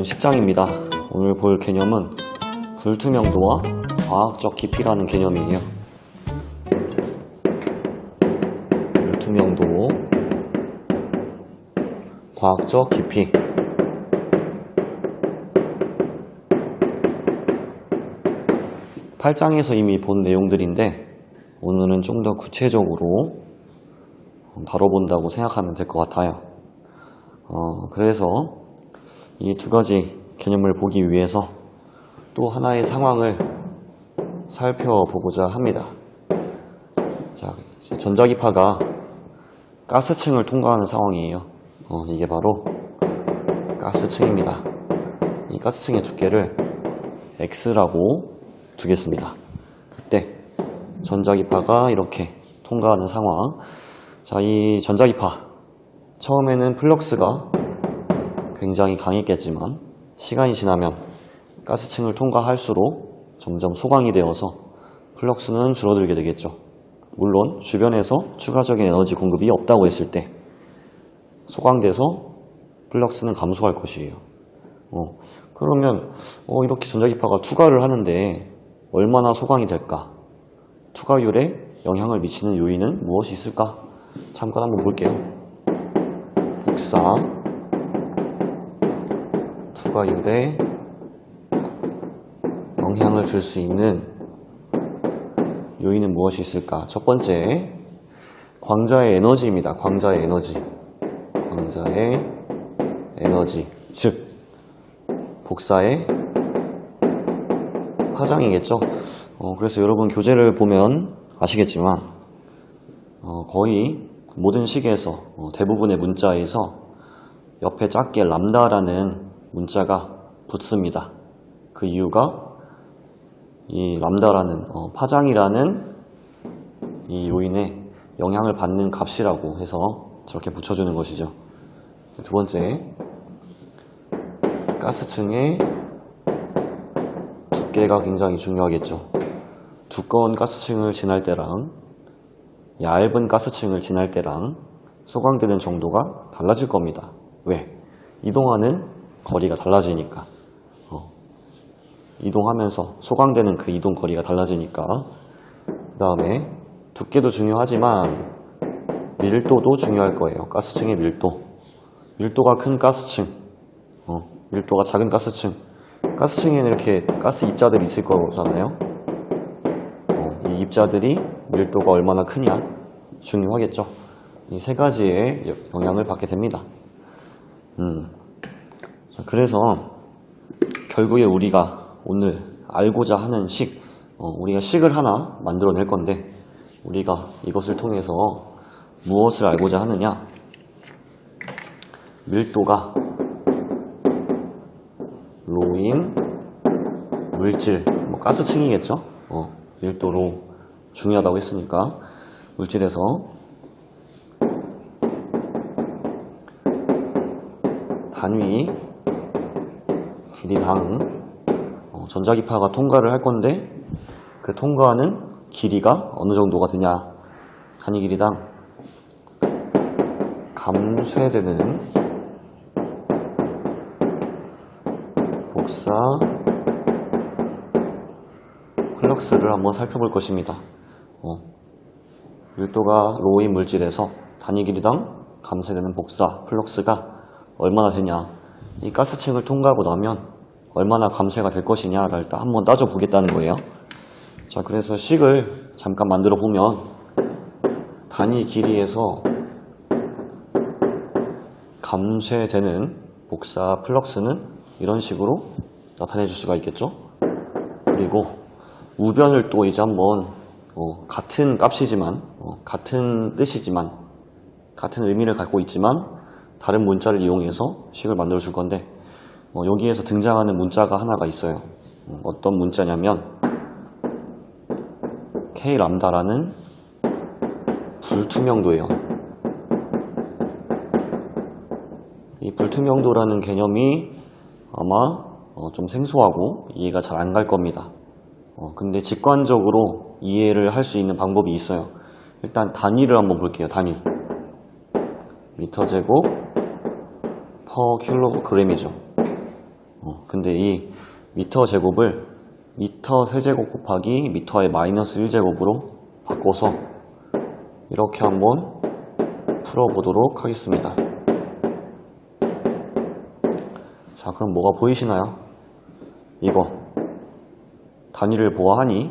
10장입니다. 오늘 볼 개념은 불투명도와 과학적 깊이라는 개념이에요. 불투명도, 과학적 깊이. (8장에서) 이미 본 내용들인데 오늘은 좀 더 구체적으로 다뤄본다고 생각하면 될 것 같아요. 그래서 이 두 가지 개념을 보기 위해서 또 하나의 상황을 살펴보고자 합니다. 자, 전자기파가 가스층을 통과하는 상황이에요. 이게 바로 가스층입니다. 이 가스층의 두께를 X라고 두겠습니다. 그때 전자기파가 이렇게 통과하는 상황. 자, 이 전자기파 처음에는 플럭스가 굉장히 강했겠지만 시간이 지나면 가스층을 통과할수록 점점 소강이 되어서 플럭스는 줄어들게 되겠죠. 물론 주변에서 추가적인 에너지 공급이 없다고 했을 때 소강돼서 플럭스는 감소할 것이에요. 그러면 이렇게 전자기파가 투과를 하는데 얼마나 소강이 될까? 투과율에 영향을 미치는 요인은 무엇이 있을까? 잠깐 한번 볼게요. 복사, 투과율에 영향을 줄 수 있는 요인은 무엇이 있을까? 첫 번째, 광자의 에너지입니다. 광자의 에너지. 광자의 에너지, 즉 복사의 파장이겠죠. 그래서 여러분 교재를 보면 아시겠지만 거의 모든 식에서 대부분의 문자에서 옆에 작게 람다라는 문자가 붙습니다. 그 이유가 이 람다라는 파장이라는 이 요인에 영향을 받는 값이라고 해서 저렇게 붙여주는 것이죠. 두 번째, 가스층의 두께가 굉장히 중요하겠죠. 두꺼운 가스층을 지날 때랑 얇은 가스층을 지날 때랑 소강되는 정도가 달라질 겁니다. 왜? 이동하는 거리가 달라지니까. 이동하면서 소강되는 그 이동 거리가 달라지니까. 그 다음에 두께도 중요하지만 밀도도 중요할 거예요. 가스층의 밀도. 밀도가 큰 가스층, 밀도가 작은 가스층. 가스층에는 이렇게 가스 입자들이 있을 거잖아요. 이 입자들이 밀도가 얼마나 크냐 중요하겠죠. 이 세 가지의 영향을 받게 됩니다. 그래서 결국에 우리가 오늘 알고자 하는 식, 우리가 식을 하나 만들어낼 건데 우리가 이것을 통해서 무엇을 알고자 하느냐? 밀도가 로인 물질, 가스층이겠죠. 밀도로 중요하다고 했으니까 물질에서 단위 길이당 전자기파가 통과를 할 건데 그 통과하는 길이가 어느 정도가 되냐? 단위 길이당 감쇄되는 복사 플럭스를 한번 살펴볼 것입니다. 밀도가 로인 물질에서 단위 길이당 감쇄되는 복사 플럭스가 얼마나 되냐? 이 가스층을 통과하고 나면 얼마나 감쇄가 될 것이냐를 일단 한번 따져보겠다는 거예요. 자, 그래서 식을 잠깐 만들어 보면 단위 길이에서 감쇄되는 복사 플럭스는 이런 식으로 나타내 줄 수가 있겠죠. 그리고 우변을 또 이제 한번 같은 값이지만 같은 뜻이지만 같은 의미를 갖고 있지만 다른 문자를 이용해서 식을 만들어 줄 건데 여기에서 등장하는 문자가 하나가 있어요. 어떤 문자냐면 K 람다라는 불투명도예요. 이 불투명도라는 개념이 아마 좀 생소하고 이해가 잘 안 갈 겁니다. 근데 직관적으로 이해를 할 수 있는 방법이 있어요. 일단 단위를 한번 볼게요. 단위. 미터 제곱 퍼 킬로그램이죠. 근데 이 미터 제곱을 미터 세제곱 곱하기 미터의 마이너스 1제곱으로 바꿔서 이렇게 한번 풀어보도록 하겠습니다. 자, 그럼 뭐가 보이시나요? 이거 단위를 보아하니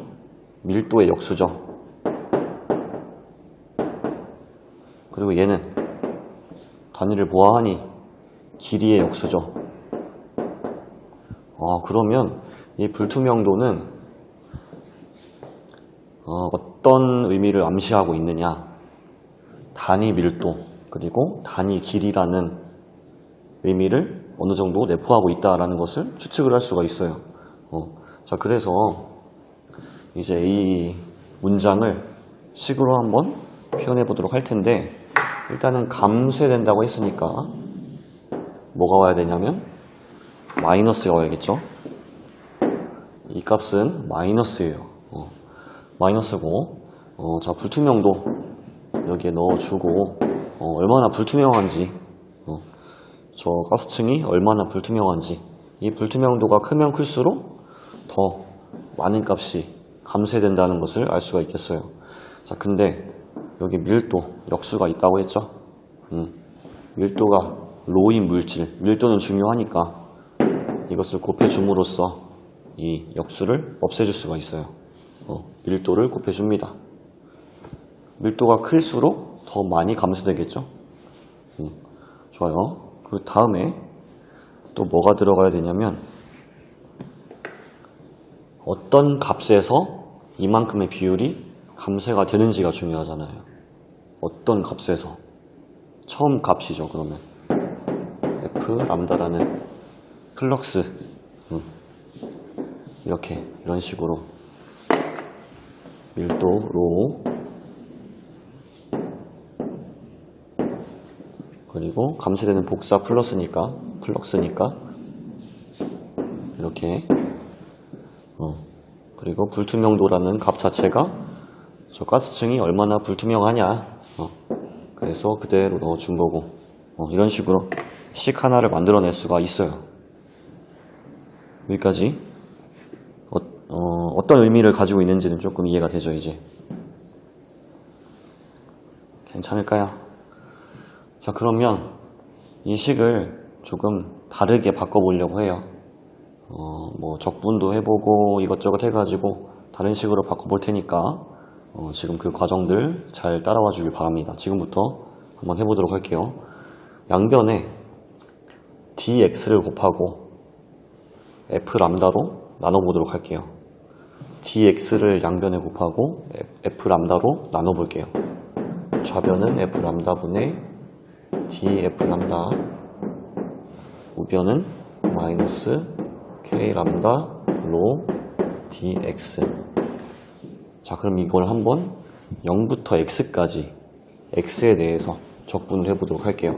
밀도의 역수죠. 그리고 얘는 단위를 보아하니 길이의 역수죠. 그러면 이 불투명도는 어떤 의미를 암시하고 있느냐? 단위 밀도 그리고 단위 길이라는 의미를 어느 정도 내포하고 있다라는 것을 추측을 할 수가 있어요. 자, 그래서 이제 이 문장을 식으로 한번 표현해 보도록 할 텐데, 일단은 감쇄된다고 했으니까 뭐가 와야 되냐면 마이너스가 와야겠죠. 이 값은 마이너스예요. 마이너스고, 자, 불투명도 여기에 넣어주고, 얼마나 불투명한지, 저 가스층이 얼마나 불투명한지, 이 불투명도가 크면 클수록 더 많은 값이 감쇄된다는 것을 알 수가 있겠어요. 자, 근데 여기 밀도, 역수가 있다고 했죠. 밀도가 로인 물질, 밀도는 중요하니까 이것을 곱해줌으로써 이 역수를 없애줄 수가 있어요. 밀도를 곱해줍니다. 밀도가 클수록 더 많이 감소되겠죠. 좋아요. 그 다음에 또 뭐가 들어가야 되냐면, 어떤 값에서 이만큼의 비율이 감쇄가 되는지가 중요하잖아요. 어떤 값에서. 처음 값이죠. 그러면 F 람다라는 플럭스, 이런 식으로 밀도 로, 그리고 감쇄되는 복사 플러스니까 이렇게, 그리고 불투명도라는 값 자체가 저 가스층이 얼마나 불투명하냐, 그래서 그대로 넣어준 거고, 이런 식으로 식 하나를 만들어낼 수가 있어요. 여기까지 어떤 의미를 가지고 있는지는 조금 이해가 되죠. 이제 괜찮을까요? 자, 그러면 이 식을 조금 다르게 바꿔보려고 해요. 뭐 적분도 해보고 이것저것 해가지고 다른 식으로 바꿔볼 테니까 지금 그 과정들 잘 따라와 주길 바랍니다. 지금부터 한번 해보도록 할게요. 양변에 dx를 곱하고 f 람다로 나눠보도록 할게요. dx를 양변에 곱하고 f 람다로 나눠볼게요. 좌변은 f 람다분의 df 람다, 우변은 마이너스 k 람다 로 dx. 자, 그럼 이걸 한번 0부터 x까지 x에 대해서 적분을 해보도록 할게요.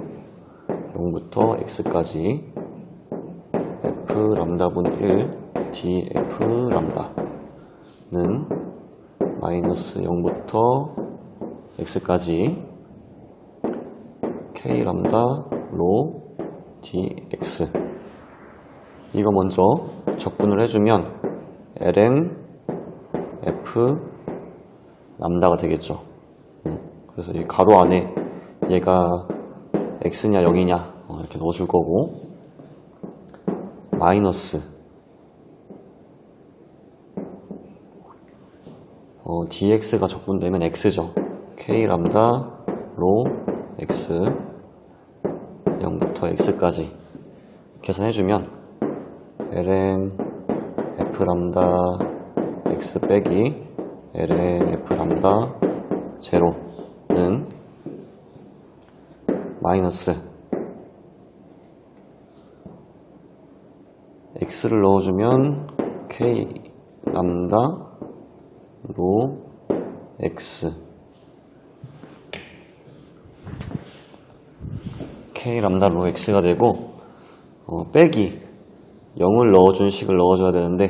0부터 x까지 f 람다분 1 df 람다는 마이너스 0부터 x까지 k 람다 로 dx. 이거 먼저 적분을 해주면 ln f 람다가 되겠죠. 그래서 이 가로 안에 얘가 x냐 0이냐 이렇게 넣어줄 거고, 마이너스 dx가 적분되면 x죠. k 람다 로 x 0부터 x까지 계산해주면 ln f 람다 x 빼기 ln f 람다 제로는 마이너스 x를 넣어주면 k 람다 로 x, k 람다 로 x가 되고, 빼기 0을 넣어준 식을 넣어줘야 되는데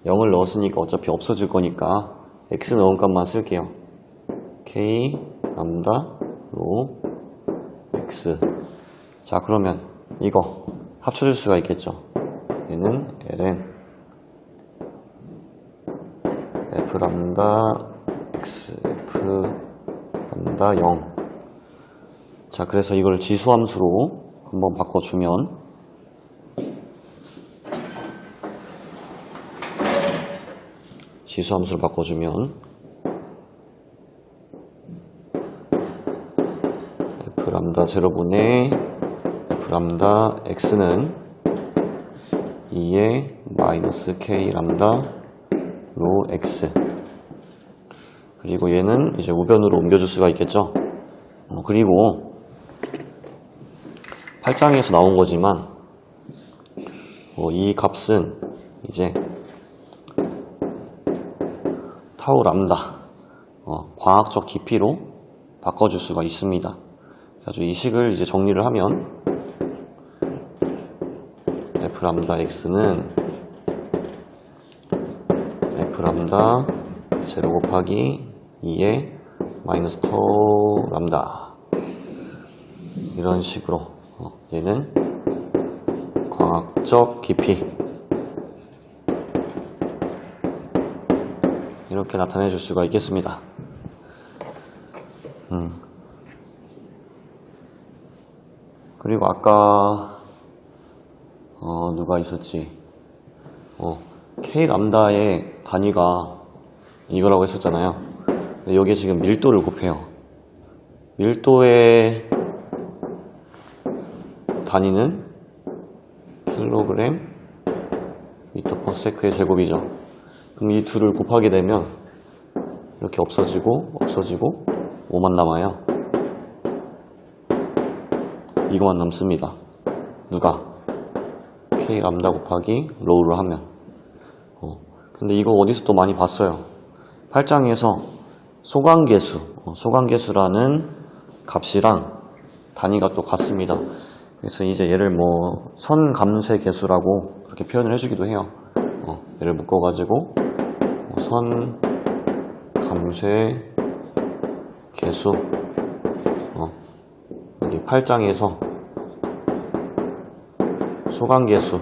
0을 넣었으니까 어차피 없어질 거니까 x 넣은 값만 쓸게요. k 람다 로 x. 자, 그러면 이거 합쳐줄 수가 있겠죠. 얘는 ln f 람다 x f 람다 0. 자, 그래서 이걸 지수함수로 한번 바꿔주면 f 람다 제로분의 f 람다 x는 2의 마이너스 k 람다 로 x. 그리고 얘는 이제 우변으로 옮겨줄 수가 있겠죠. 그리고 8장에서 나온 거지만 이 값은 이제 타우 람다 과학적 깊이로 바꿔줄 수가 있습니다. 그래서 이 식을 이제 정리를 하면 f 람다 x는 f 람다 제로 곱하기 2의 마이너스 타우 람다, 이런 식으로 얘는 광학적 깊이 이렇게 나타내 줄 수가 있겠습니다. 그리고 아까 누가 있었지? K 람다의 단위가 이거라고 했었잖아요. 근데 여기에 지금 밀도를 곱해요. 밀도의 단위는 킬로그램 미터 퍼 세크의 제곱이죠. 그럼 이 둘을 곱하게 되면 이렇게 없어지고 5만 남아요. 이거만 남습니다. 누가? K 람다 곱하기 로우를 하면. 근데 이거 어디서 또 많이 봤어요. 8장에서 소관계수라는 값이랑 단위가 또 같습니다. 그래서 이제 얘를 뭐 선감쇄계수라고 그렇게 표현을 해주기도 해요. 얘를 묶어가지고 선감쇄계수. 여기 8장에서 소관계수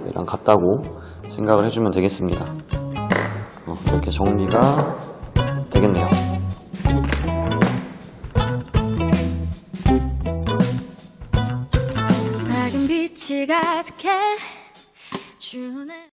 얘랑 같다고 생각을 해주면 되겠습니다. 이렇게 정리가 되겠네요. 밝은 빛을 가득해 주는